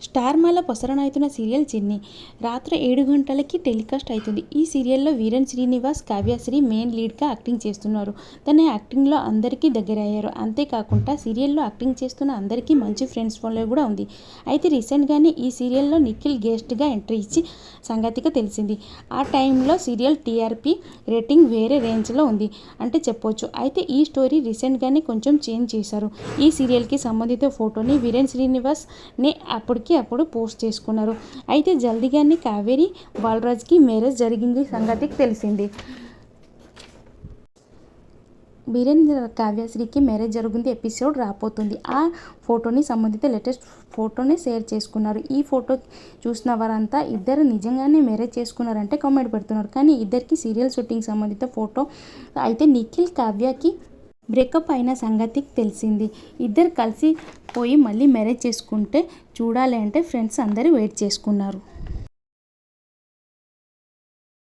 స్టార్మాల ప్రసారం అవుతున్న సీరియల్ చిన్ని రాత్రి 7 గంటలకి టెలికాస్ట్ అవుతుంది. ఈ సీరియల్లో వీరేన్ శ్రీనివాస్, కావ్యశ్రీ మెయిన్ లీడ్గా యాక్టింగ్ చేస్తున్నారు. తన యాక్టింగ్లో అందరికీ దగ్గరయ్యారు. అంతేకాకుండా సీరియల్లో యాక్టింగ్ చేస్తున్న అందరికీ మంచి ఫ్రెండ్స్ ఫాలో కూడా ఉంది. అయితే రీసెంట్గానే ఈ సీరియల్లో నిఖిల్ గెస్ట్గా ఎంట్రీ ఇచ్చి సంగతిగా తెలిసింది. ఆ టైంలో సీరియల్ టీఆర్పీ రేటింగ్ వేరే రేంజ్లో ఉంది అంటే చెప్పొచ్చు. అయితే ఈ స్టోరీ రీసెంట్గానే కొంచెం చేంజ్ చేశారు. ఈ సీరియల్కి సంబంధిత ఫోటోని వీరేన్ శ్రీనివాస్ అప్పుడు పోస్ట్ చేసుకున్నారు. అయితే జల్దీగానే కావేరి బాలరాజ్కి మ్యారేజ్ జరిగింది సంగతికి తెలిసింది. వీరేంద్ర కావ్యశ్రీకి మ్యారేజ్ జరుగుంది ఎపిసోడ్ రాబోతుంది. ఆ ఫోటోని సంబంధిత లేటెస్ట్ ఫోటోని షేర్ చేసుకున్నారు. ఈ ఫోటో చూసిన వారంతా ఇద్దరు నిజంగానే మ్యారేజ్ చేసుకున్నారంటే కామెంట్ పెడుతున్నారు. కానీ ఇద్దరికి సీరియల్ షూటింగ్ సంబంధిత ఫోటో అయితే నిఖిల్ కావ్యకి బ్రేకప్ అయిన సంగతికి తెలిసింది. ఇద్దరు కలిసి పోయి మళ్ళీ మ్యారేజ్ చేసుకుంటే చూడాలి అంటే ఫ్రెండ్స్ అందరూ వెయిట్ చేసుకున్నారు.